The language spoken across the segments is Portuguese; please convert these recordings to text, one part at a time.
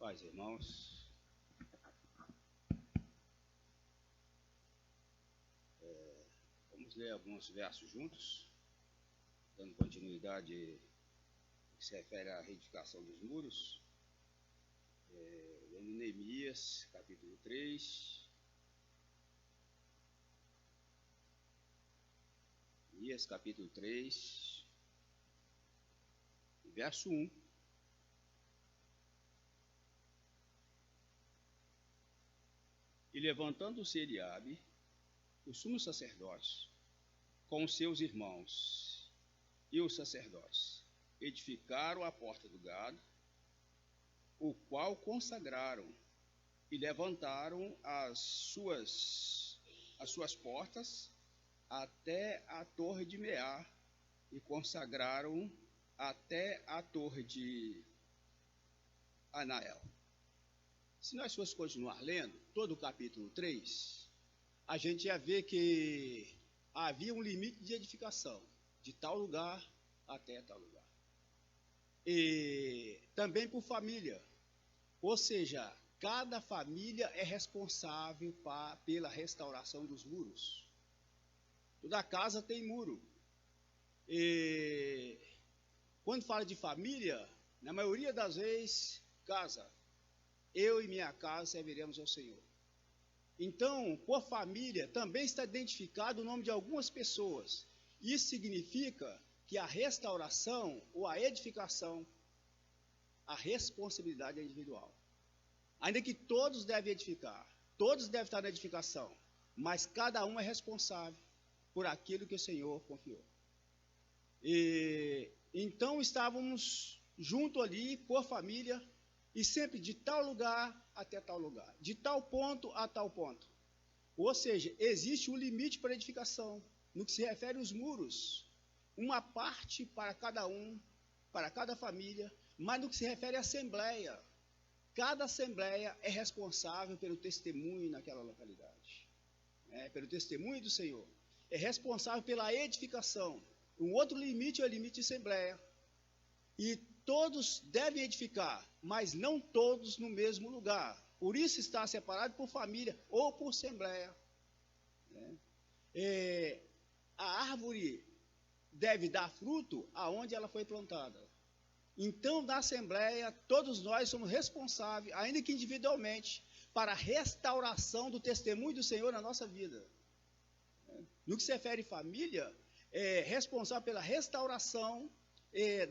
Paz, irmãos. Vamos ler alguns versos juntos, dando continuidade que se refere à reedificação dos muros. Lendo Neemias, capítulo 3. Neemias, capítulo 3, verso 1. E levantando-se Eliabe, o sumo sacerdote, com os seus irmãos e os sacerdotes, edificaram a porta do gado, o qual consagraram, e levantaram as suas portas até a torre de Meá, e consagraram até a torre de Anael. Se nós fosse continuar lendo todo o capítulo 3, a gente ia ver que havia um limite de edificação, de tal lugar até tal lugar. E também por família, ou seja, cada família é responsável pela restauração dos muros. Toda casa tem muro. E quando fala de família, na maioria das vezes, casa. Eu e minha casa serviremos ao Senhor. Então, por família, também está identificado o nome de algumas pessoas. Isso significa que a restauração ou a edificação, a responsabilidade é individual. Ainda que todos devem edificar, todos devem estar na edificação, mas cada um é responsável por aquilo que o Senhor confiou. E então estávamos junto ali, por família, e sempre de tal lugar até tal lugar, de tal ponto a tal ponto. Ou seja, existe um limite para a edificação, no que se refere aos muros. Uma parte para cada um, para cada família, mas no que se refere à assembleia. Cada assembleia é responsável pelo testemunho naquela localidade, pelo testemunho do Senhor. É responsável pela edificação. Um outro limite é o limite de assembleia. E todos devem edificar, mas não todos no mesmo lugar. Por isso está separado por família ou por assembleia. A árvore deve dar fruto aonde ela foi plantada. Então, na assembleia, todos nós somos responsáveis, ainda que individualmente, para a restauração do testemunho do Senhor na nossa vida. No que se refere à família, é responsável pela restauração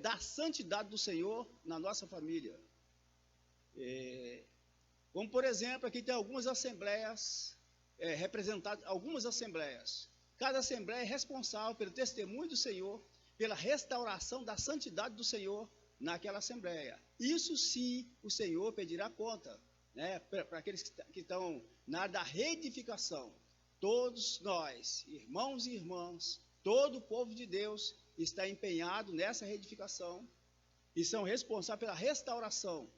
da santidade do Senhor na nossa família. Como, por exemplo, aqui tem algumas assembleias, representadas, algumas assembleias. Cada assembleia é responsável pelo testemunho do Senhor, pela restauração da santidade do Senhor naquela assembleia. Isso sim o Senhor pedirá conta, para aqueles que estão na área da reedificação. Todos nós, irmãos e irmãs, todo o povo de Deus está empenhado nessa reedificação e são responsáveis pela restauração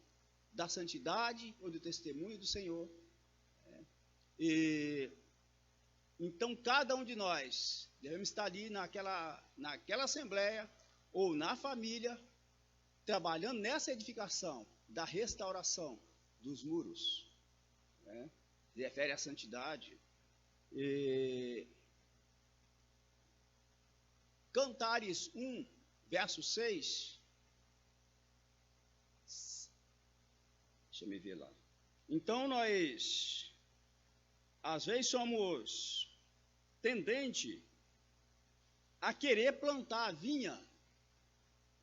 da santidade ou do testemunho do Senhor. Então, cada um de nós devemos estar ali naquela assembleia ou na família, trabalhando nessa edificação da restauração dos muros. Se refere à santidade. Cantares 1, verso 6. Deixa eu ver lá. Então, nós, às vezes, somos tendentes a querer plantar a vinha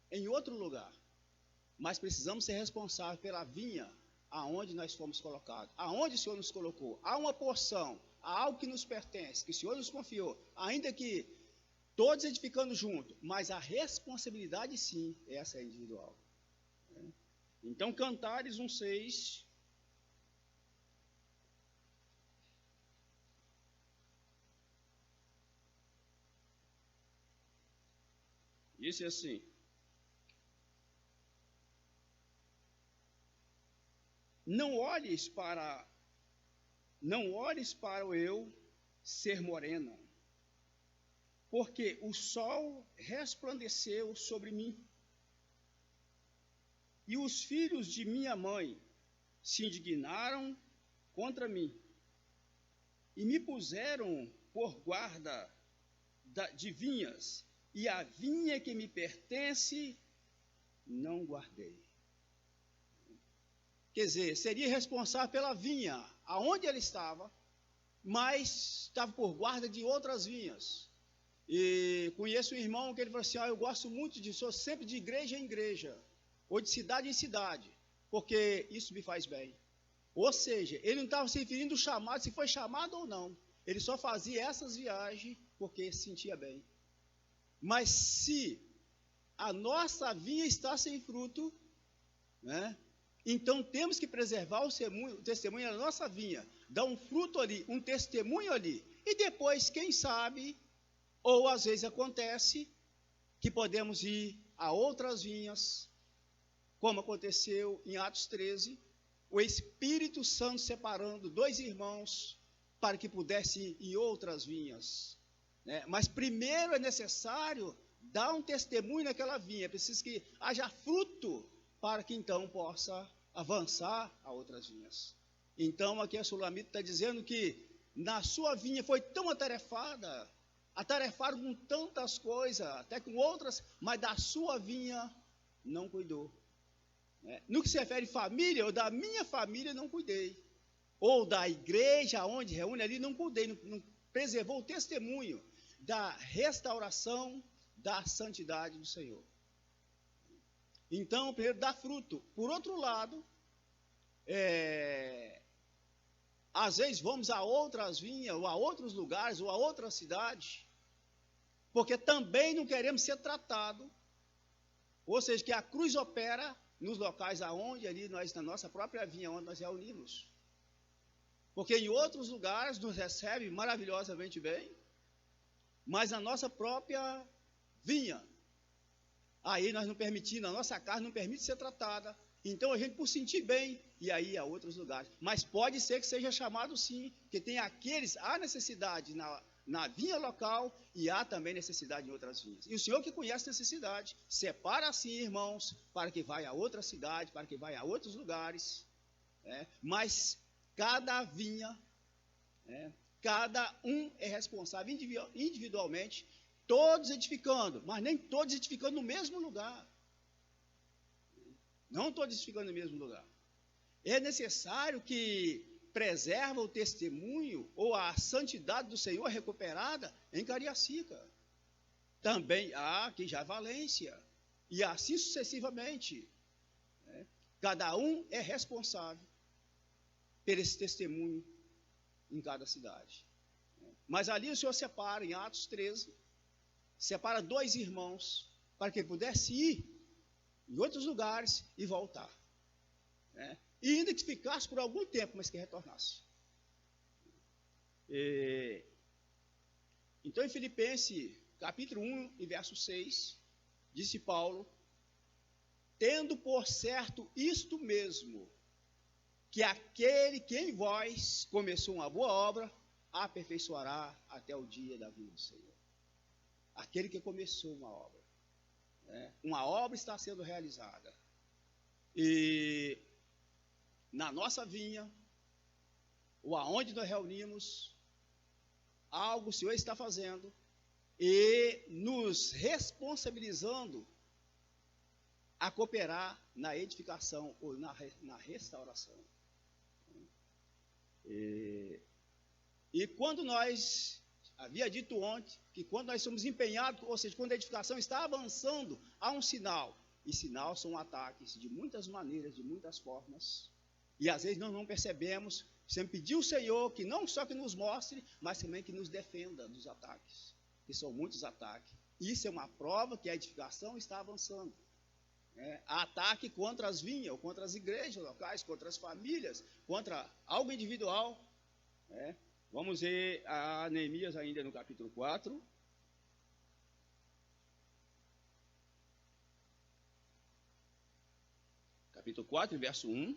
em outro lugar. Mas precisamos ser responsáveis pela vinha aonde nós fomos colocados, aonde o Senhor nos colocou. Há uma porção, há algo que nos pertence, que o Senhor nos confiou, ainda que todos edificando junto, mas a responsabilidade sim, essa é individual. Então, Cantares 1:6. Disse assim: Não olhes para o eu ser morena, porque o sol resplandeceu sobre mim, e os filhos de minha mãe se indignaram contra mim e me puseram por guarda de vinhas, e a vinha que me pertence não guardei. Quer dizer, seria responsável pela vinha aonde ele estava, mas estava por guarda de outras vinhas. E conheço um irmão que ele falou assim: eu gosto muito disso, sou sempre de igreja em igreja, ou de cidade em cidade, porque isso me faz bem. Ou seja, ele não estava se referindo ao chamado, se foi chamado ou não. Ele só fazia essas viagens porque se sentia bem. Mas se a nossa vinha está sem fruto, né, então temos que preservar o testemunho da nossa vinha, dar um fruto ali, um testemunho ali, e depois, quem sabe, ou às vezes acontece, que podemos ir a outras vinhas, como aconteceu em Atos 13, o Espírito Santo separando 2 irmãos para que pudessem ir em outras vinhas, né? Mas primeiro é necessário dar um testemunho naquela vinha, é preciso que haja fruto para que então possa avançar a outras vinhas. Então aqui a Sulamita está dizendo que na sua vinha foi tão atarefaram com tantas coisas, até com outras, mas da sua vinha não cuidou. No que se refere família, ou da minha família não cuidei, ou da igreja onde reúne ali não cuidei, não preservou o testemunho da restauração da santidade do Senhor. Então, primeiro dá fruto. Por outro lado, às vezes vamos a outras vinhas, ou a outros lugares, ou a outras cidades, porque também não queremos ser tratados, ou seja, que a cruz opera nos locais aonde ali nós, na nossa própria vinha, onde nós reunimos. Porque em outros lugares nos recebe maravilhosamente bem, mas na nossa própria vinha, aí nós não permitimos, a nossa carne não permite ser tratada, então a gente por sentir bem, e aí a outros lugares. Mas pode ser que seja chamado sim, que tem há necessidade na vinha local e há também necessidade em outras vinhas. E o Senhor que conhece a necessidade, separa assim, irmãos, para que vá a outra cidade, para que vá a outros lugares, mas cada vinha, cada um é responsável individualmente, todos edificando, mas nem todos edificando no mesmo lugar. Não todos edificando no mesmo lugar. É necessário que preserva o testemunho ou a santidade do Senhor recuperada em Cariacica. Também há aqui já Valência. E assim sucessivamente. Cada um é responsável por esse testemunho em cada cidade. Mas ali o Senhor separa, em Atos 13, separa 2 irmãos para que pudesse ir em outros lugares e voltar. E ainda que ficasse por algum tempo, mas que retornasse. Então, em Filipenses, capítulo 1, e verso 6, disse Paulo: tendo por certo isto mesmo, que aquele que em vós começou uma boa obra, a aperfeiçoará até o dia da vinda do Senhor. Aquele que começou uma obra. Uma obra está sendo realizada. E na nossa vinha, ou aonde nós reunimos, algo o Senhor está fazendo e nos responsabilizando a cooperar na edificação ou na restauração. E quando nós, havia dito ontem, que quando nós somos empenhados, ou seja, quando a edificação está avançando, há um sinal. E sinal são ataques de muitas maneiras, de muitas formas. E às vezes nós não percebemos. Sempre pedir ao Senhor que não só que nos mostre, mas também que nos defenda dos ataques. Que são muitos ataques. Isso é uma prova que a edificação está avançando. Há ataque contra as vinhas, ou contra as igrejas locais, contra as famílias, contra algo individual. Vamos ver a Neemias ainda no capítulo 4. Capítulo 4, verso 1.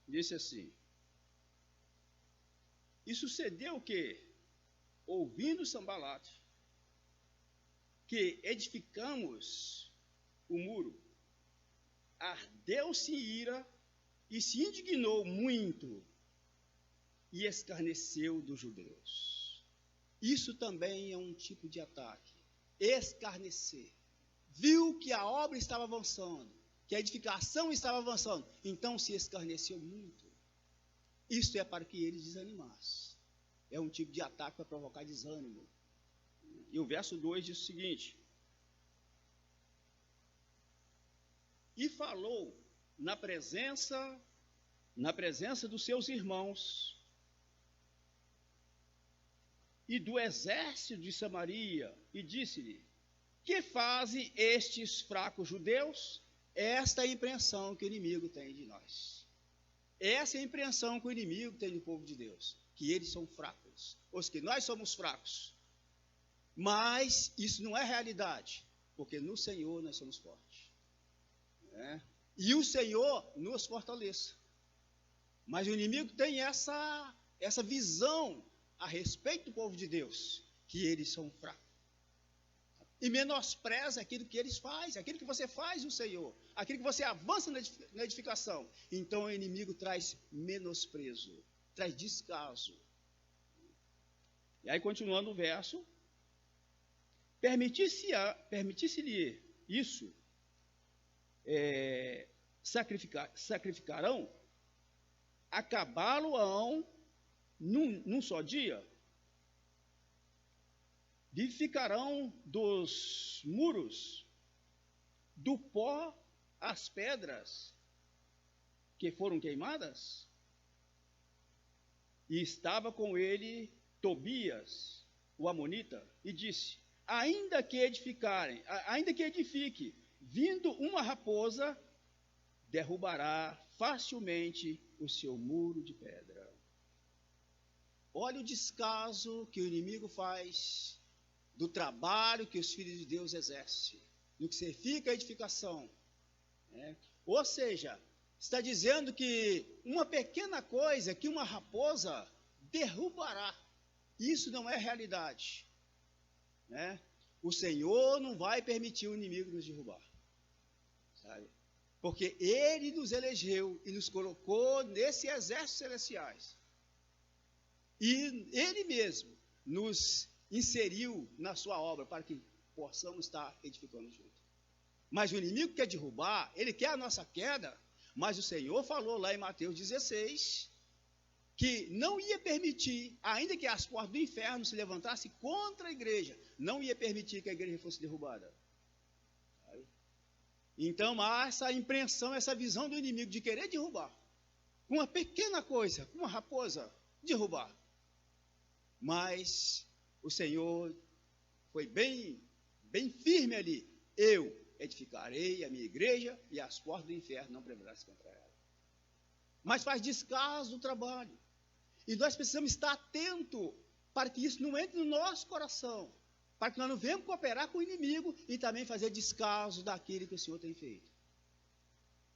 Disse assim: e sucedeu que, ouvindo Sambalate, que edificamos o muro, ardeu-se em ira e se indignou muito e escarneceu dos judeus. Isso também é um tipo de ataque. Escarnecer. Viu que a obra estava avançando, que a edificação estava avançando, então se escarneceu muito. Isso é para que eles desanimassem. É um tipo de ataque para provocar desânimo. E o verso 2 diz o seguinte: e falou na presença dos seus irmãos e do exército de Samaria, e disse-lhe: que fazem estes fracos judeus? Esta é a impressão que o inimigo tem de nós. Essa é a impressão que o inimigo tem do povo de Deus, que eles são fracos, ou que nós somos fracos. Mas isso não é realidade, porque no Senhor nós somos fortes. E o Senhor nos fortaleça. Mas o inimigo tem essa visão a respeito do povo de Deus, que eles são fracos. E menospreza aquilo que eles fazem, aquilo que você faz no Senhor, aquilo que você avança na edificação. Então o inimigo traz menosprezo, traz descaso. E aí, continuando o verso, permitisse-lhe isso, sacrificarão, acabá-lo-ão num só dia, vivificarão dos muros, do pó as pedras que foram queimadas. E estava com ele Tobias, o amonita, e disse: ainda que edifique, vindo uma raposa, derrubará facilmente o seu muro de pedra. Olha o descaso que o inimigo faz do trabalho que os filhos de Deus exercem, no que significa a edificação. Ou seja, está dizendo que uma pequena coisa, que uma raposa derrubará. Isso não é realidade. O Senhor não vai permitir o inimigo nos derrubar. Sabe? Porque Ele nos elegeu e nos colocou nesse exército celestiais. E Ele mesmo nos inseriu na sua obra para que possamos estar edificando junto. Mas o inimigo quer derrubar, ele quer a nossa queda, mas o Senhor falou lá em Mateus 16, que não ia permitir, ainda que as portas do inferno se levantassem contra a igreja, não ia permitir que a igreja fosse derrubada. Então há essa impressão, essa visão do inimigo de querer derrubar, com uma pequena coisa, com uma raposa, derrubar. Mas o Senhor foi bem firme ali. Eu edificarei a minha igreja e as portas do inferno não prevalecem contra ela. Mas faz descaso do trabalho. E nós precisamos estar atentos para que isso não entre no nosso coração, para que nós não venhamos cooperar com o inimigo e também fazer descaso daquilo que o Senhor tem feito.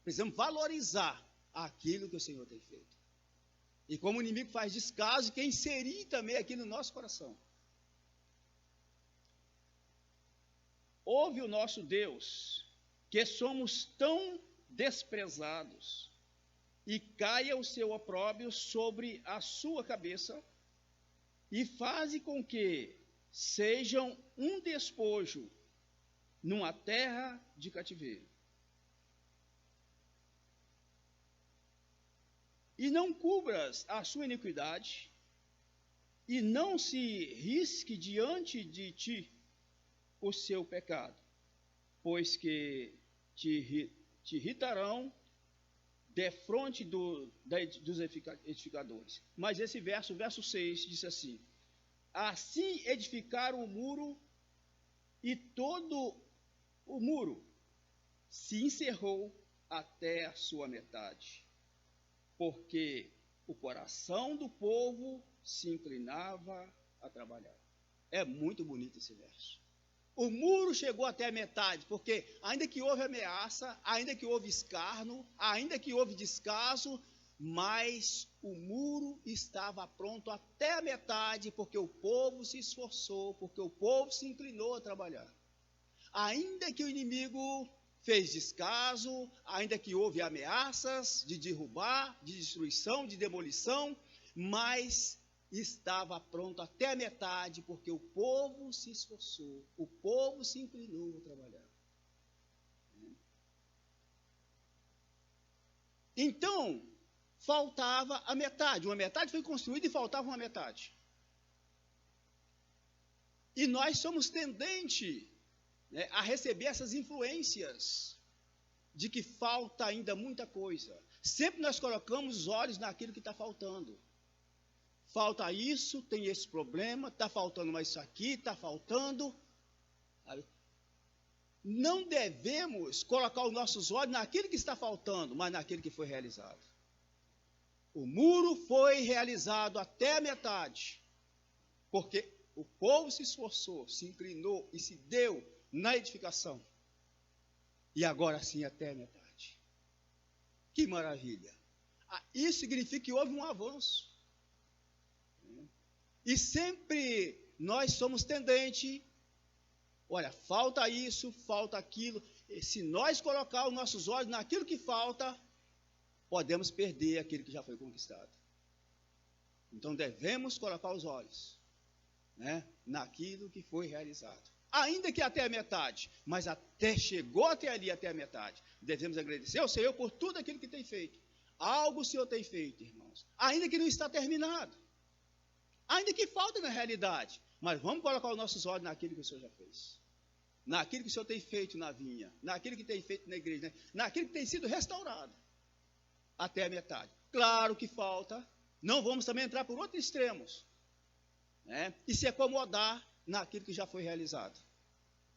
Precisamos valorizar aquilo que o Senhor tem feito. E como o inimigo faz descaso, quer inserir também aqui no nosso coração. Ouve o nosso Deus, que somos tão desprezados, e caia o seu opróbrio sobre a sua cabeça, e faze com que sejam um despojo numa terra de cativeiro. E não cubras a sua iniquidade, e não se risque diante de ti o seu pecado, pois que te irritarão defronte dos edificadores. Mas esse verso 6, diz assim: assim edificaram o muro, e todo o muro se encerrou até a sua metade, porque o coração do povo se inclinava a trabalhar. É muito bonito esse verso. O muro chegou até a metade, porque ainda que houve ameaça, ainda que houve escárnio, ainda que houve descaso, mas o muro estava pronto até a metade, porque o povo se esforçou, porque o povo se inclinou a trabalhar. Ainda que o inimigo fez descaso, ainda que houve ameaças de derrubar, de destruição, de demolição, mas estava pronto até a metade, porque o povo se esforçou, o povo se inclinou a trabalhar. Então, faltava a metade. Uma metade foi construída e faltava uma metade. E nós somos tendentes, né, a receber essas influências de que falta ainda muita coisa. Sempre nós colocamos os olhos naquilo que está faltando. Falta isso, tem esse problema, está faltando mais isso aqui, está faltando. Não devemos colocar os nossos olhos naquilo que está faltando, mas naquilo que foi realizado. O muro foi realizado até a metade, porque o povo se esforçou, se inclinou e se deu na edificação. E agora sim até a metade. Que maravilha! Isso significa que houve um avanço. E sempre nós somos tendentes, olha, falta isso, falta aquilo. E se nós colocar os nossos olhos naquilo que falta, podemos perder aquilo que já foi conquistado. Então devemos colocar os olhos, né, naquilo que foi realizado. Ainda que até a metade, mas chegou até ali, até a metade. Devemos agradecer ao Senhor por tudo aquilo que tem feito. Algo o Senhor tem feito, irmãos. Ainda que não está terminado. Ainda que falta na realidade. Mas vamos colocar os nossos olhos naquilo que o Senhor já fez. Naquilo que o Senhor tem feito na vinha. Naquilo que tem feito na igreja. Né? Naquilo que tem sido restaurado. Até a metade. Claro que falta. Não vamos também entrar por outros extremos. Né? E se acomodar naquilo que já foi realizado.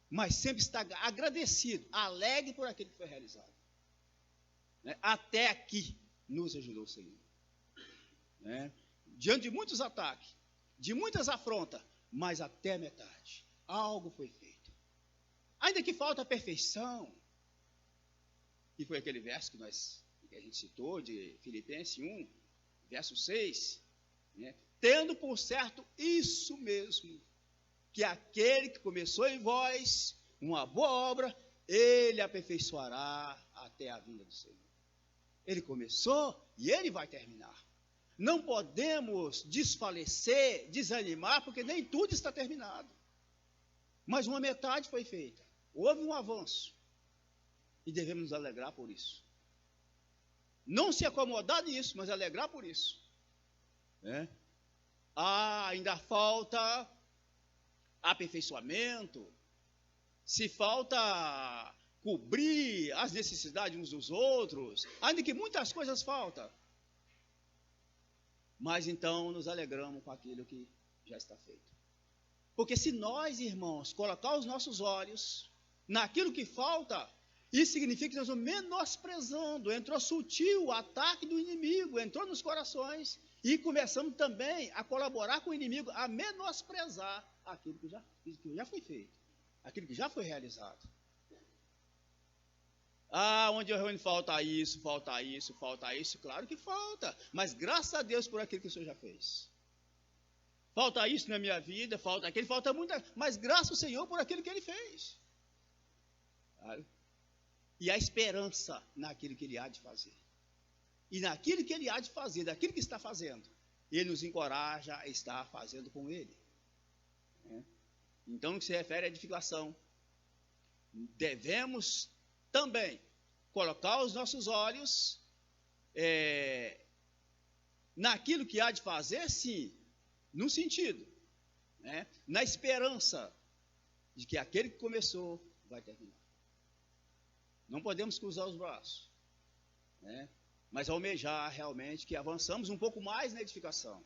Mas sempre estar agradecido, alegre por aquilo que foi realizado. Né? Até aqui nos ajudou o Senhor. Né? Diante de muitos ataques, de muitas afrontas, mas até a metade, algo foi feito. Ainda que falta a perfeição, e foi aquele verso que a gente citou, de Filipenses 1, verso 6, né? Tendo por certo isso mesmo, que aquele que começou em vós uma boa obra, ele aperfeiçoará até a vinda do Senhor. Ele começou e ele vai terminar. Não podemos desfalecer, desanimar, porque nem tudo está terminado. Mas uma metade foi feita. Houve um avanço. E devemos nos alegrar por isso. Não se acomodar nisso, mas alegrar por isso. Né? Ainda falta aperfeiçoamento. Se falta cobrir as necessidades uns dos outros. Ainda que muitas coisas faltam. Mas então nos alegramos com aquilo que já está feito. Porque se nós, irmãos, colocar os nossos olhos naquilo que falta, isso significa que nós estamos menosprezando. Entrou sutil o ataque do inimigo, entrou nos corações e começamos também a colaborar com o inimigo, a menosprezar aquilo que já foi feito, aquilo que já foi realizado. Onde eu reúno falta isso, claro que falta, mas graças a Deus por aquilo que o Senhor já fez. Falta isso na minha vida, falta aquilo, falta muita, mas graças ao Senhor por aquilo que Ele fez. E a esperança naquilo que Ele há de fazer. E naquilo que Ele há de fazer, daquilo que está fazendo, Ele nos encoraja a estar fazendo com Ele. Então, no que se refere à edificação, devemos também colocar os nossos olhos naquilo que há de fazer, sim, num sentido, né? Na esperança de que aquele que começou vai terminar. Não podemos cruzar os braços, né? Mas almejar realmente que avançamos um pouco mais na edificação.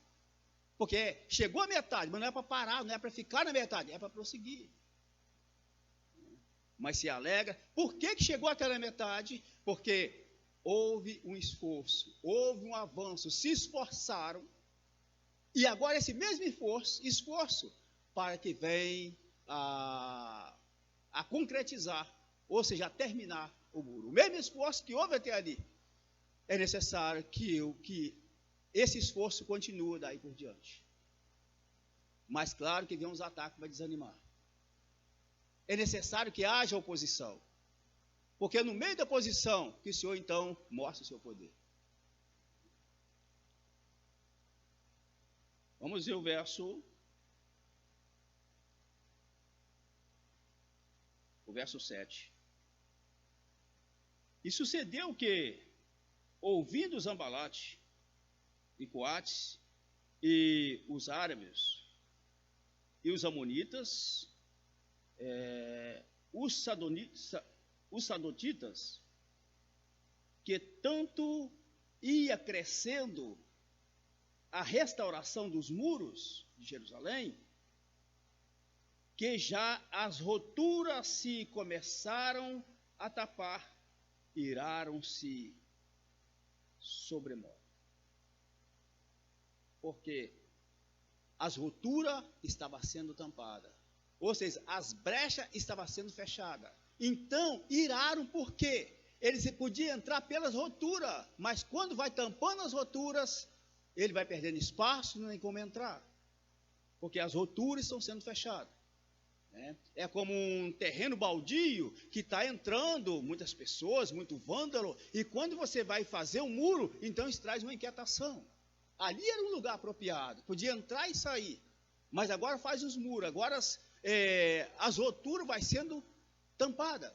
Porque chegou a metade, mas não é para parar, não é para ficar na metade, é para prosseguir. Mas se alegra. Por que chegou até a metade? Porque houve um esforço, houve um avanço, se esforçaram. E agora esse mesmo esforço para que venha a concretizar, ou seja, a terminar o muro. O mesmo esforço que houve até ali. é necessário que esse esforço continue daí por diante. Mas claro que vem uns ataques que vai desanimar. É necessário que haja oposição. Porque é no meio da oposição que o Senhor então mostra o seu poder. Vamos ver o verso 7. E sucedeu que, ouvindo os Ambalate e Coates e os árabes e os amonitas, os sadotitas, que tanto ia crescendo a restauração dos muros de Jerusalém, que já as roturas se começaram a tapar, iraram-se sobremodo. Porque as roturas estavam sendo tampadas, ou seja, as brechas estavam sendo fechadas. Então, iraram por quê? Eles podiam entrar pelas roturas, mas quando vai tampando as roturas, ele vai perdendo espaço, não tem como entrar, porque as roturas estão sendo fechadas. É como um terreno baldio que está entrando muitas pessoas, muito vândalo, e quando você vai fazer um muro, então isso traz uma inquietação. Ali era um lugar apropriado, podia entrar e sair, mas agora faz os muros, agora as roturas vai sendo tampadas.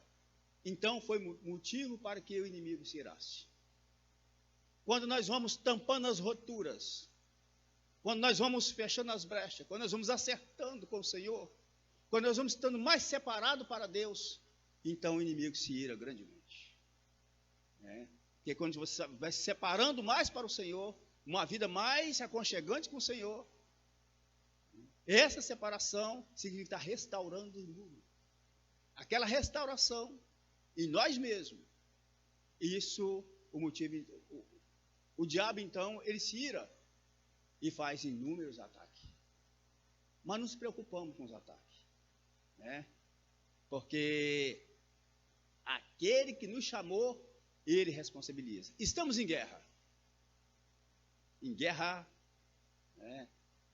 Então foi motivo para que o inimigo se irasse. Quando nós vamos tampando as roturas, quando nós vamos fechando as brechas, quando nós vamos acertando com o Senhor, quando nós vamos estando mais separados para Deus, então o inimigo se ira grandemente. Porque quando você vai se separando mais para o Senhor, uma vida mais aconchegante com o Senhor, essa separação significa estar restaurando o mundo. Aquela restauração em nós mesmos, isso o motivo. O diabo então, ele se ira e faz inúmeros ataques. Mas não se preocupamos com os ataques. Porque aquele que nos chamou, ele responsabiliza. Estamos em guerra,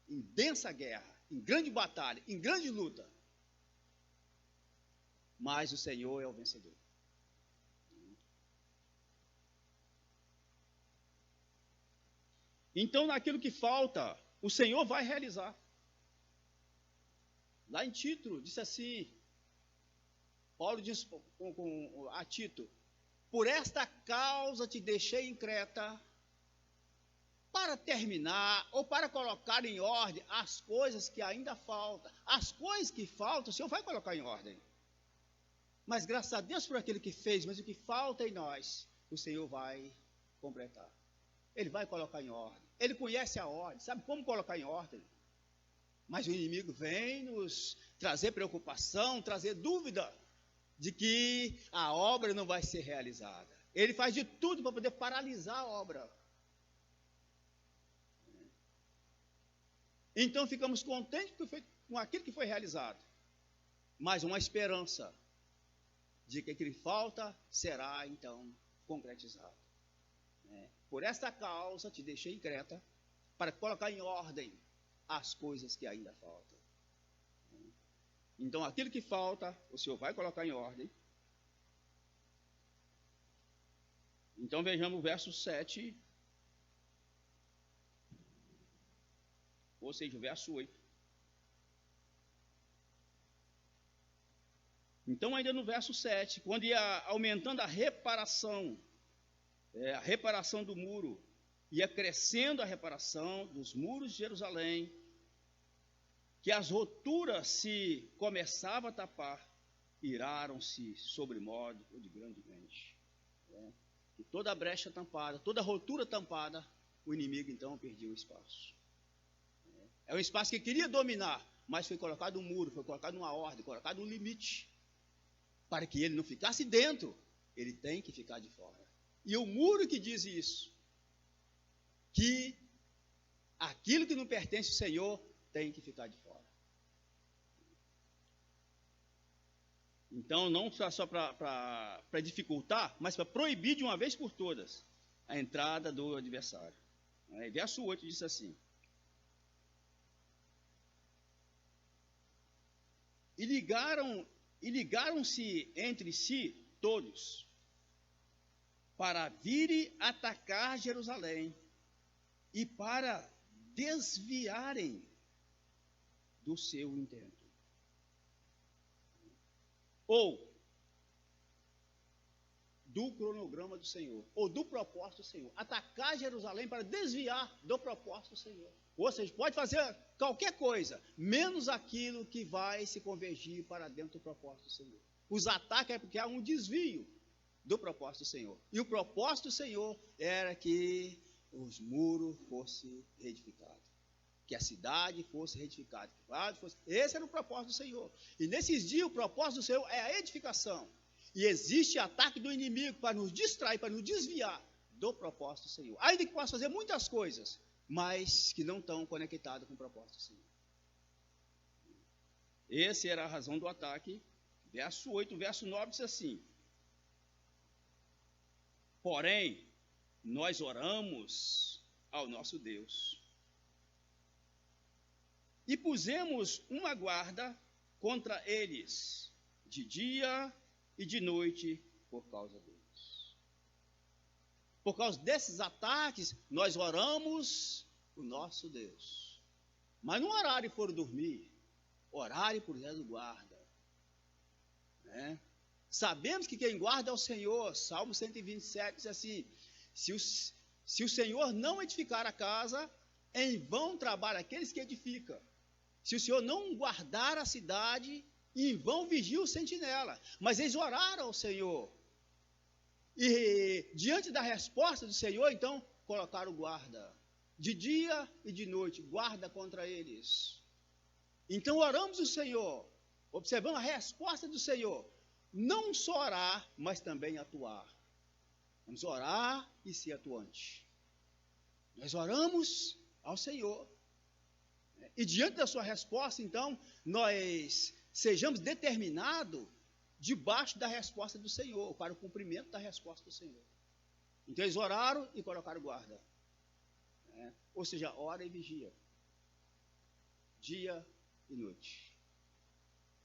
em densa guerra, em grande batalha, em grande luta, mas o Senhor é o vencedor. Então, naquilo que falta, o Senhor vai realizar. Lá em Tito, disse assim, Paulo diz a Tito: por esta causa te deixei em Creta, para terminar, ou para colocar em ordem as coisas que ainda faltam. As coisas que faltam, o Senhor vai colocar em ordem. Mas graças a Deus por aquele que fez, mas o que falta em nós, o Senhor vai completar. Ele vai colocar em ordem. Ele conhece a ordem, sabe como colocar em ordem. Mas o inimigo vem nos trazer preocupação, trazer dúvida de que a obra não vai ser realizada. Ele faz de tudo para poder paralisar a obra. Então ficamos contentes com aquilo que foi realizado, mas uma esperança de que aquilo que falta será então concretizado. Por esta causa te deixei em Creta, para colocar em ordem as coisas que ainda faltam. Então aquilo que falta, o Senhor vai colocar em ordem. Então vejamos o verso 7, ou seja, o verso 8. Então ainda no verso 7, quando ia aumentando a reparação do muro, ia crescendo a reparação dos muros de Jerusalém, que as roturas se começavam a tapar, iraram-se sobremodo de grandemente. E toda a brecha tampada, toda a rotura tampada, o inimigo então perdia o espaço. É um espaço que queria dominar, mas foi colocado um muro, foi colocado uma ordem, colocado um limite, para que ele não ficasse dentro, ele tem que ficar de fora. E o muro que diz isso, que aquilo que não pertence ao Senhor tem que ficar de fora. Então, não só para dificultar, mas para proibir de uma vez por todas. a entrada do adversário. Verso 8 diz assim: E ligaram-se entre si todos, para virem atacar Jerusalém, e para desviarem do seu intento. Ou do cronograma do Senhor, ou do propósito do Senhor. Atacar Jerusalém para desviar do propósito do Senhor. Ou seja, pode fazer qualquer coisa, menos aquilo que vai se convergir para dentro do propósito do Senhor. Os ataques é porque há um desvio do propósito do Senhor. E o propósito do Senhor era que os muros fossem reedificados, que a cidade fosse reedificada. Esse era o propósito do Senhor. E nesses dias o propósito do Senhor é a edificação. E existe ataque do inimigo para nos distrair, para nos desviar do propósito do Senhor. Ainda que possa fazer muitas coisas, mas que não estão conectadas com o propósito do Senhor. Essa era a razão do ataque. Verso 8, verso 9 diz assim: Porém, nós oramos ao nosso Deus e pusemos uma guarda contra eles, de dia e de noite, por causa deles. Por causa desses ataques, nós oramos o nosso Deus. Mas não oraram e foram dormir, oraram e puseram guarda. Sabemos que quem guarda é o Senhor. Salmo 127 diz assim: se o Senhor não edificar a casa, em vão trabalham aqueles que edificam. Se o Senhor não guardar a cidade, em vão vigia o sentinela. Mas eles oraram ao Senhor. E diante da resposta do Senhor, então, colocaram guarda. De dia e de noite, guarda contra eles. Então oramos o Senhor, observando a resposta do Senhor. Não só orar, mas também atuar. Vamos orar e ser atuante. Nós oramos ao Senhor. E diante da sua resposta, então, nós sejamos determinados debaixo da resposta do Senhor, para o cumprimento da resposta do Senhor. Então eles oraram e colocaram guarda. Ou seja, ora e vigia. Dia e noite.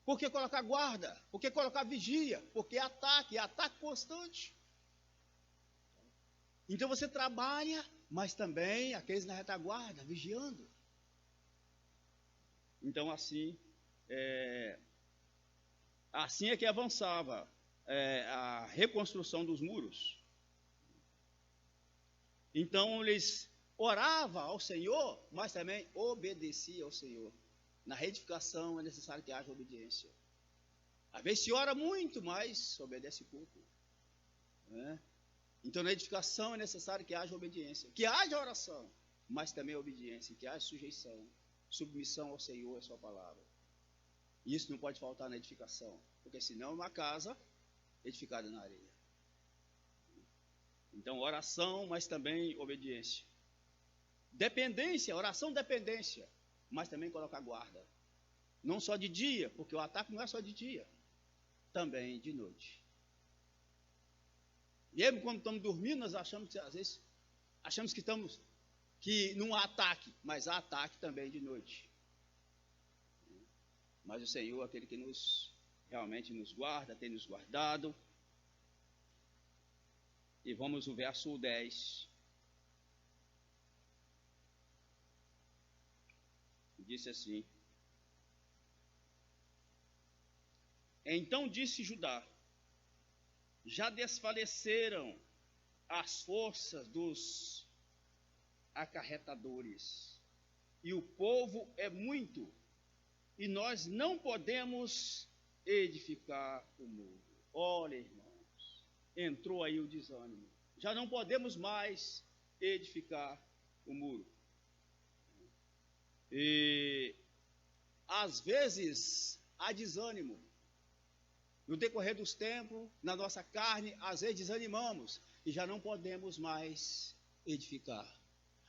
Por que colocar guarda? Por que colocar vigia? Porque é ataque constante. Então você trabalha, mas também aqueles na retaguarda, vigiando. Então assim é que avançava a reconstrução dos muros. Então eles oravam ao Senhor, mas também obedeciam ao Senhor. Na reedificação é necessário que haja obediência. Às vezes se ora muito, mas obedece pouco. Então na edificação é necessário que haja obediência. Que haja oração, mas também obediência. Que haja sujeição, submissão ao Senhor e à sua palavra. Isso não pode faltar na edificação, porque senão é uma casa edificada na areia. Então oração, mas também obediência. Dependência, oração dependência, mas também colocar guarda. Não só de dia, porque o ataque não é só de dia, também de noite. Mesmo quando estamos dormindo, nós achamos que às vezes que não há ataque, mas há ataque também de noite. Mas o Senhor, aquele que realmente nos guarda, tem nos guardado. E vamos ao verso 10. Disse assim: Então disse Judá: já desfaleceram as forças dos acarretadores, e o povo é muito, e nós não podemos edificar o muro. Olha, irmãos, entrou aí o desânimo. Já não podemos mais edificar o muro. E às vezes há desânimo. No decorrer dos tempos, na nossa carne, às vezes desanimamos e já não podemos mais edificar.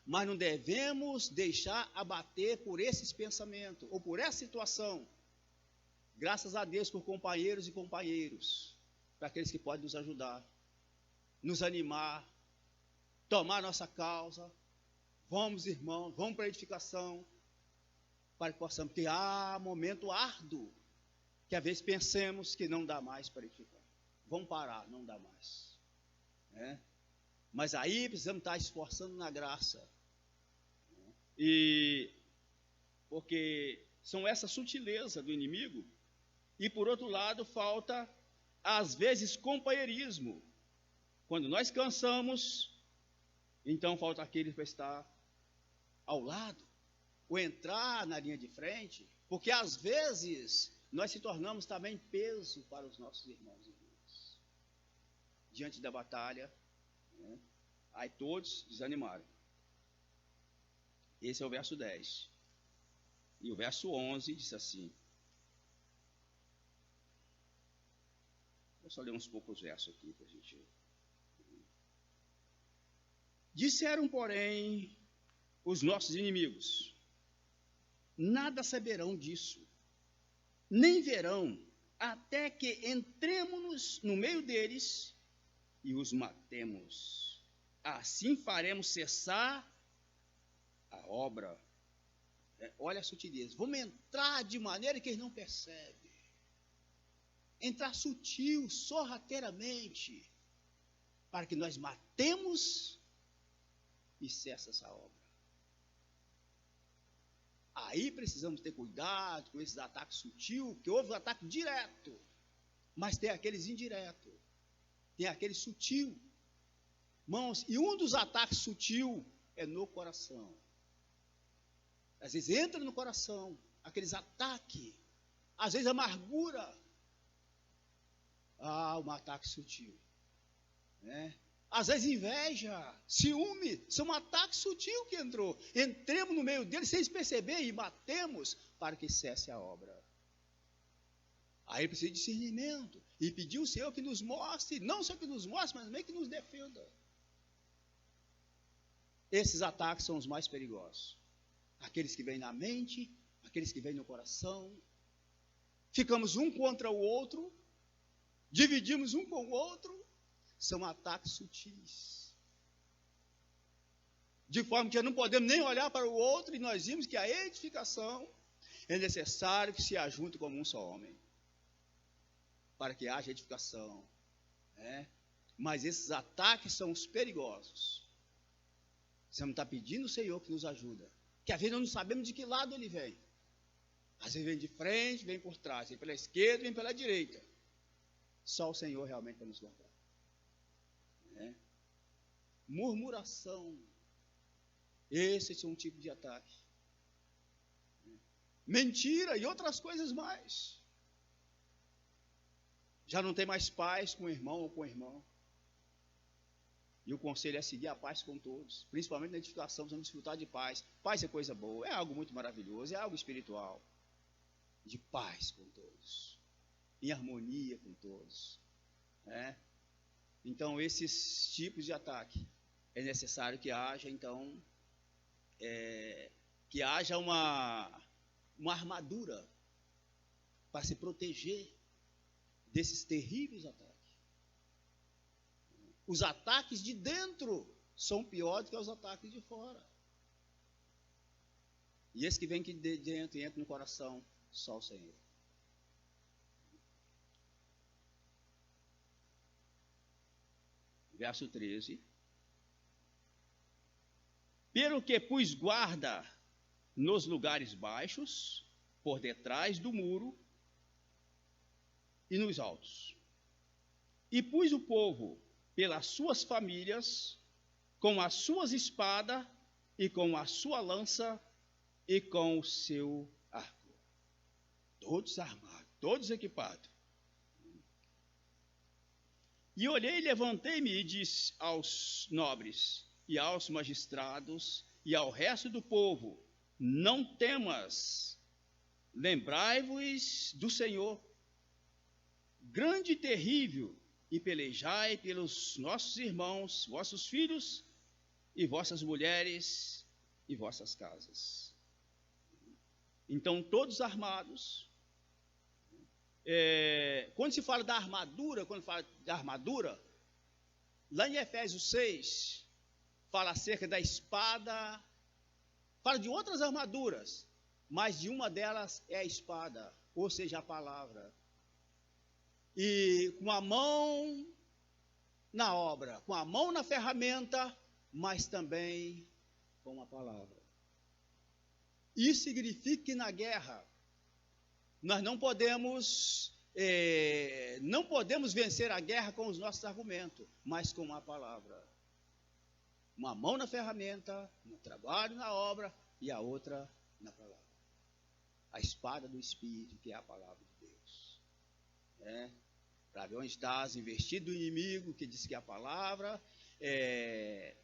Mas não devemos deixar abater por esses pensamentos ou por essa situação. Graças a Deus por companheiros e companheiros, para aqueles que podem nos ajudar, nos animar, tomar nossa causa. Vamos, irmãos, vamos para a edificação, para que possamos, porque há momento árduo, que às vezes pensemos que não dá mais para edificar. Vamos parar, não dá mais. Mas aí precisamos estar esforçando na graça. E porque são essa sutileza do inimigo. E por outro lado, falta, às vezes, companheirismo. Quando nós cansamos, então falta aquele para estar ao lado, ou entrar na linha de frente, porque às vezes nós se tornamos também peso para os nossos irmãos e irmãs. Diante da batalha, aí todos desanimaram. Esse é o verso 10. E o verso 11 diz assim. Vou só ler uns poucos versos aqui para a gente. Disseram, porém, os nossos inimigos: nada saberão disso, nem verão, até que entremos no meio deles e os matemos. Assim faremos cessar a obra. Olha a sutileza. Vamos entrar de maneira que eles não percebem. Entrar sutil, sorrateiramente, para que nós matemos e cesse essa obra. Aí precisamos ter cuidado com esses ataques sutis, porque houve um ataque direto, mas tem aqueles indiretos, tem aquele sutil. Irmãos, e um dos ataques sutil é no coração. Às vezes entra no coração, aqueles ataques, às vezes amargura. Um ataque sutil. Às vezes inveja, ciúme, são um ataque sutil que entrou. Entremos no meio deles sem perceber e batemos para que cesse a obra. Aí precisa de discernimento. E pedir ao Senhor que nos mostre, não só que nos mostre, mas também que nos defenda. Esses ataques são os mais perigosos. Aqueles que vêm na mente, aqueles que vêm no coração. Ficamos um contra o outro, dividimos um com o outro. São ataques sutis. De forma que não podemos nem olhar para o outro, e nós vimos que a edificação é necessário que se ajunte como um só homem. Para que haja edificação. Mas esses ataques são os perigosos. Precisamos estar pedindo ao Senhor que nos ajuda. Que às vezes nós não sabemos de que lado ele vem. Às vezes vem de frente, vem por trás, vem pela esquerda, vem pela direita. Só o Senhor realmente vai nos guardar. Murmuração, esse é um tipo de ataque. Mentira e outras coisas mais. Já não tem mais paz com o irmão ou com o irmão. E o conselho é seguir a paz com todos, principalmente na edificação, vamos desfrutar de paz. Paz é coisa boa, é algo muito maravilhoso, é algo espiritual. De paz com todos, em harmonia com todos. Então, esses tipos de ataque, é necessário que haja, então, que haja uma armadura para se proteger desses terríveis ataques. Os ataques de dentro são piores do que os ataques de fora. E esse que vem aqui de dentro e entra no coração, só o Senhor. Verso 13. Pelo que pus guarda nos lugares baixos, por detrás do muro e nos altos. E pus o povo pelas suas famílias, com as suas espadas e com a sua lança e com o seu arco. Todos armados, todos equipados. E olhei, levantei-me e disse aos nobres e aos magistrados e ao resto do povo: não temas, lembrai-vos do Senhor, grande e terrível, e pelejai pelos nossos irmãos, vossos filhos e vossas mulheres e vossas casas. Então, todos armados. Quando se fala da armadura, lá em Efésios 6, fala acerca da espada, fala de outras armaduras, mas de uma delas é a espada, ou seja, a palavra. E com a mão na obra, com a mão na ferramenta, mas também com a palavra. Isso significa que na guerra nós não podemos vencer a guerra com os nossos argumentos, mas com a palavra. Uma mão na ferramenta, no trabalho, na obra, e a outra na palavra. A espada do Espírito, que é a palavra de Deus. Para ver onde está as investidas do inimigo, que diz que a palavra é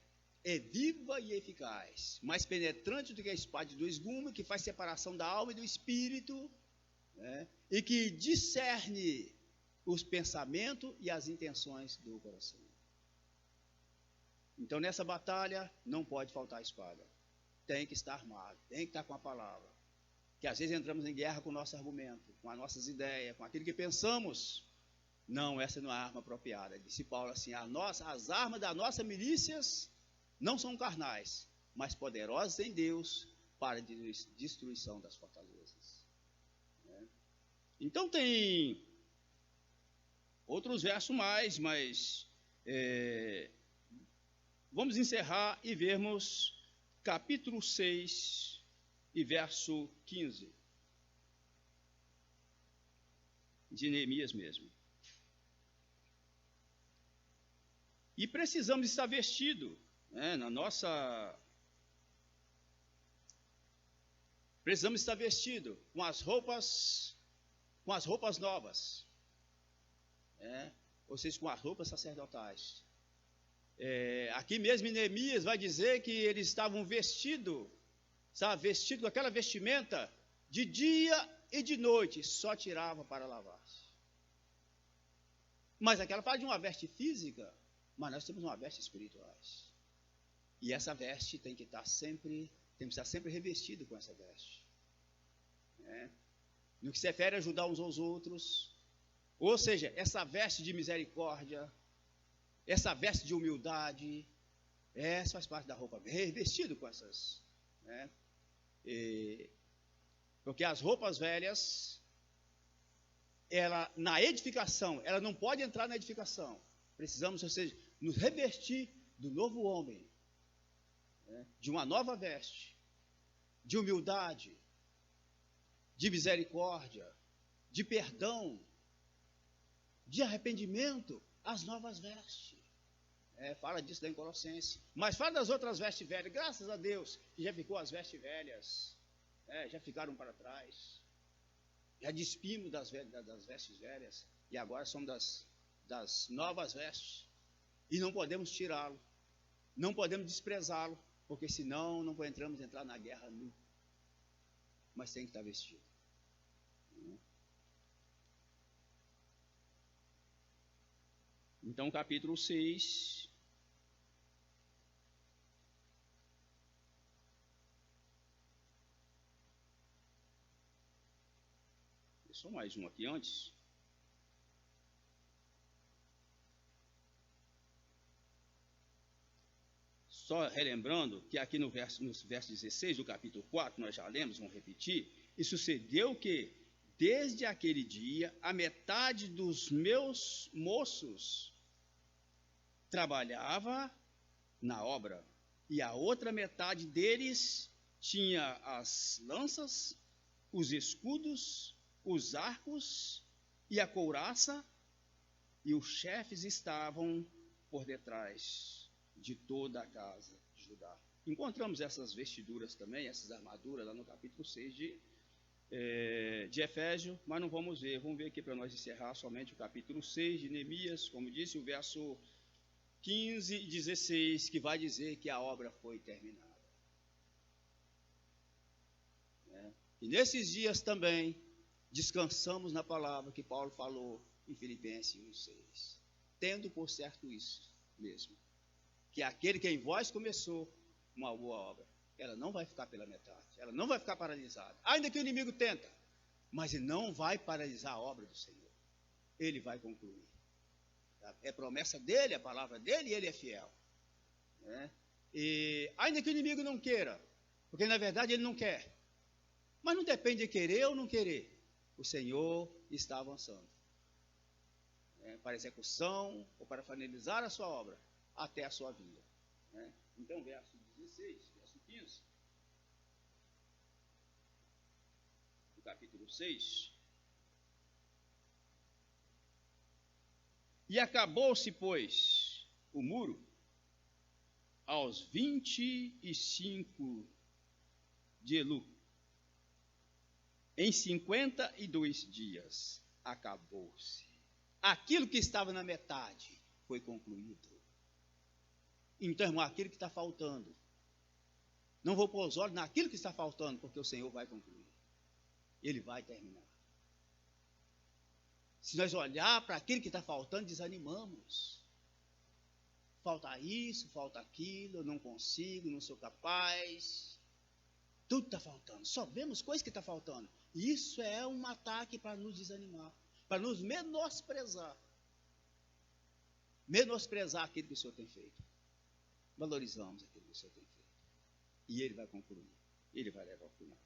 viva e eficaz, mais penetrante do que a espada de dois gumes, que faz separação da alma e do espírito, e que discerne os pensamentos e as intenções do coração. Então, nessa batalha, não pode faltar a espada. Tem que estar armado, tem que estar com a palavra. Que às vezes entramos em guerra com o nosso argumento, com as nossas ideias, com aquilo que pensamos. Não, essa não é a arma apropriada. Disse Paulo assim, as armas das nossas milícias não são carnais, mas poderosas em Deus para a destruição das fortalezas. Então tem outros versos mais, mas vamos encerrar e vermos capítulo 6 e verso 15. De Neemias mesmo. E precisamos estar vestidos, precisamos estar vestidos com as roupas novas, ou seja, com as roupas sacerdotais. Aqui mesmo em Neemias vai dizer que eles estavam vestidos com aquela vestimenta de dia e de noite, só tirava para lavar. Mas aquela fala de uma veste física, mas nós temos uma veste espirituais. E essa veste tem que estar sempre revestido com essa veste. No que se refere a ajudar uns aos outros, ou seja, essa veste de misericórdia, essa veste de humildade, essa faz parte da roupa, revestido com essas. Porque as roupas velhas, na edificação, ela não pode entrar na edificação. Precisamos, ou seja, nos revestir do novo homem, de uma nova veste, de humildade, de misericórdia, de perdão, de arrependimento, as novas vestes. Fala disso em Colossenses. Mas fala das outras vestes velhas. Graças a Deus que já ficou as vestes velhas. Já ficaram para trás. Já despimos das vestes velhas. E agora somos das novas vestes. E não podemos tirá-lo. Não podemos desprezá-lo. Porque senão não entramos entrar na guerra nu. Mas tem que estar vestido. Então, capítulo 6. Só mais um aqui antes. Só relembrando que aqui no verso 16 do capítulo 4, nós já lemos, vamos repetir. E sucedeu que, desde aquele dia, a metade dos meus moços trabalhava na obra, e a outra metade deles tinha as lanças, os escudos, os arcos e a couraça, e os chefes estavam por detrás de toda a casa de Judá. Encontramos essas vestiduras também, essas armaduras, lá no capítulo 6 de Efésios, mas não vamos ver. Vamos ver aqui para nós encerrar somente o capítulo 6 de Neemias, como disse, o verso 15 e 16, que vai dizer que a obra foi terminada. E nesses dias também, descansamos na palavra que Paulo falou em Filipenses 1,6. Tendo por certo isso mesmo, que aquele que em vós começou uma boa obra, ela não vai ficar pela metade, ela não vai ficar paralisada, ainda que o inimigo tenta, mas ele não vai paralisar a obra do Senhor, ele vai concluir. É promessa dele, a palavra dele, e ele é fiel. E ainda que o inimigo não queira, porque na verdade ele não quer. Mas não depende de querer ou não querer. O Senhor está avançando. Para execução ou para finalizar a sua obra até a sua vinda. Então, verso 16, verso 15. Do capítulo 6. E acabou-se, pois, o muro aos 25 de Elu. Em 52 dias acabou-se. Aquilo que estava na metade foi concluído. Então, irmão, aquilo que está faltando. Não vou pôr os olhos naquilo que está faltando, porque o Senhor vai concluir. Ele vai terminar. Se nós olhar para aquilo que está faltando, desanimamos. Falta isso, falta aquilo, eu não consigo, não sou capaz. Tudo está faltando. Só vemos coisas que estão faltando. Isso é um ataque para nos desanimar, para nos menosprezar. Menosprezar aquilo que o Senhor tem feito. Valorizamos aquilo que o Senhor tem feito. E Ele vai concluir. Ele vai levar ao final.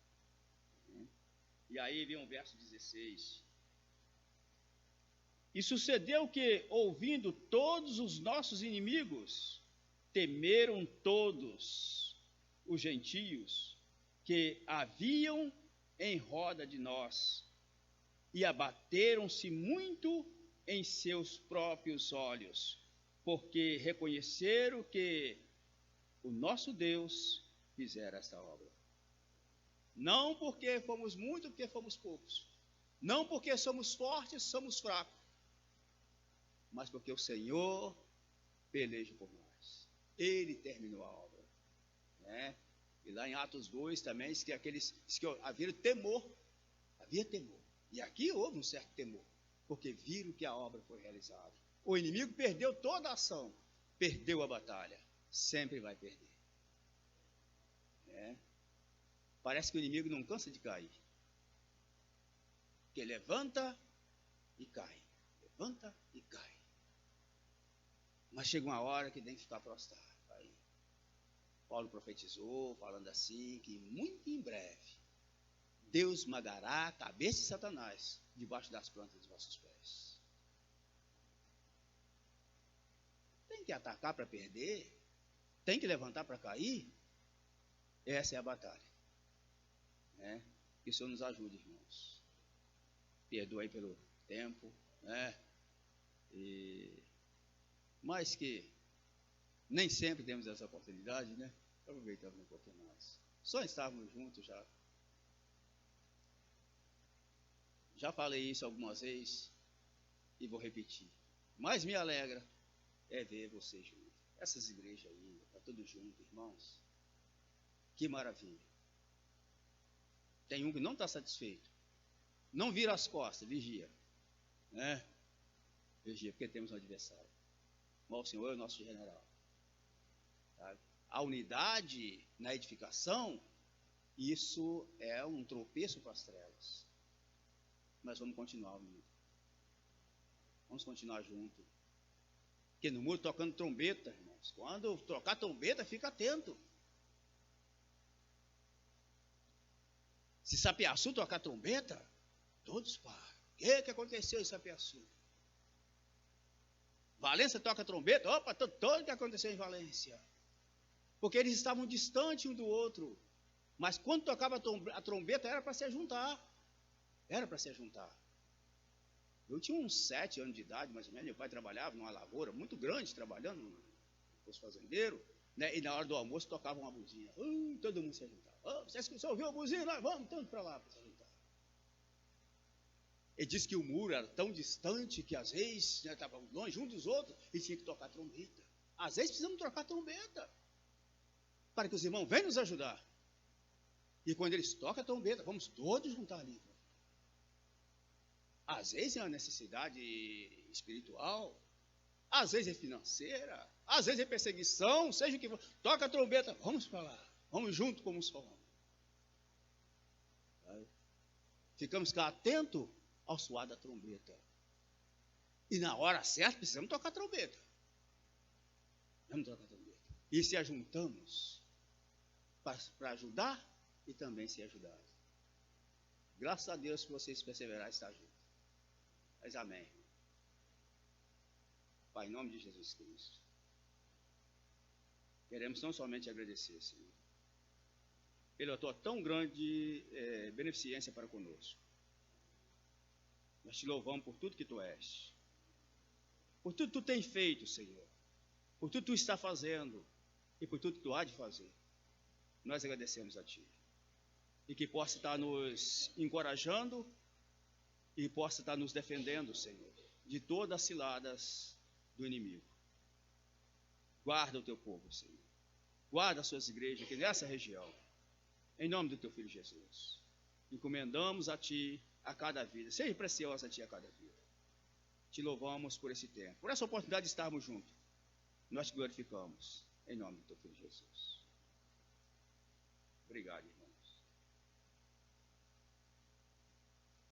E aí vem o verso 16. E sucedeu que, ouvindo todos os nossos inimigos, temeram todos os gentios que haviam em roda de nós, e abateram-se muito em seus próprios olhos, porque reconheceram que o nosso Deus fizera esta obra. Não porque fomos muitos, porque fomos poucos. Não porque somos fortes, somos fracos. Mas porque o Senhor peleja por nós. Ele terminou a obra. E lá em Atos 2 também diz que havia temor. Havia temor. E aqui houve um certo temor. Porque viram que a obra foi realizada. O inimigo perdeu toda a ação. Perdeu a batalha. Sempre vai perder. Parece que o inimigo não cansa de cair. Porque levanta e cai. Levanta e cai. Mas chega uma hora que tem que ficar prostrado. Aí, Paulo profetizou, falando assim, que muito em breve, Deus esmagará a cabeça de Satanás debaixo das plantas dos vossos pés. Tem que atacar para perder? Tem que levantar para cair? Essa é a batalha. Que o Senhor nos ajude, irmãos. Perdoe pelo tempo, mas que nem sempre temos essa oportunidade, Aproveitamos um pouquinho mais. Só estávamos juntos já. Já falei isso algumas vezes e vou repetir. Mas me alegra é ver vocês juntos. Essas igrejas aí, está tudo junto, irmãos. Que maravilha. Tem um que não está satisfeito. Não vira as costas, vigia. Vigia, porque temos um adversário. Mas o Senhor é o nosso general. Tá? A unidade na edificação, isso é um tropeço para as trevas. Mas vamos continuar unidos. Vamos continuar juntos. Porque no muro tocando trombeta, irmãos. Quando tocar trombeta, fica atento. Se Sapiaçu tocar trombeta, todos param. O que aconteceu em Sapiaçu? Valência toca trombeta, opa, todo o que aconteceu em Valência. Porque eles estavam distantes um do outro. Mas quando tocava a trombeta, era para se juntar. Era para se juntar. Eu tinha uns 7 anos de idade, mais ou menos. Meu pai trabalhava numa lavoura muito grande, trabalhando no posto fazendeiro. E na hora do almoço tocava uma buzina. Todo mundo se juntava. Você ouviu a buzina? Nós vamos tanto para lá para se juntar. Ele disse que o muro era tão distante que às vezes estava longe um dos outros e tinha que tocar trombeta. Às vezes precisamos trocar trombeta para que os irmãos venham nos ajudar. E quando eles tocam a trombeta, vamos todos juntar ali. Às vezes é uma necessidade espiritual, às vezes é financeira, às vezes é perseguição, seja o que for. Toca a trombeta, vamos para lá, vamos junto como só. Ficamos cá atentos ao soar da trombeta. E na hora certa precisamos tocar a trombeta. Vamos tocar a trombeta. e se ajuntamos para ajudar e também ser ajudados. Graças a Deus por vocês perseverarem e estar juntos. Mas amém. Pai, em nome de Jesus Cristo, queremos não somente agradecer, Senhor, pela tua tão grande beneficência para conosco. Nós te louvamos por tudo que tu és, por tudo que tu tens feito, Senhor, por tudo que tu está fazendo e por tudo que tu há de fazer. Nós agradecemos a ti. E que possa estar nos encorajando e possa estar nos defendendo, Senhor, de todas as ciladas do inimigo. Guarda o teu povo, Senhor. Guarda as suas igrejas aqui nessa região. Em nome do teu Filho Jesus. Encomendamos a ti a cada vida. Seja preciosa a ti a cada vida. Te louvamos por esse tempo, por essa oportunidade de estarmos juntos. Nós te glorificamos. Em nome do teu Filho Jesus. Obrigado, irmão.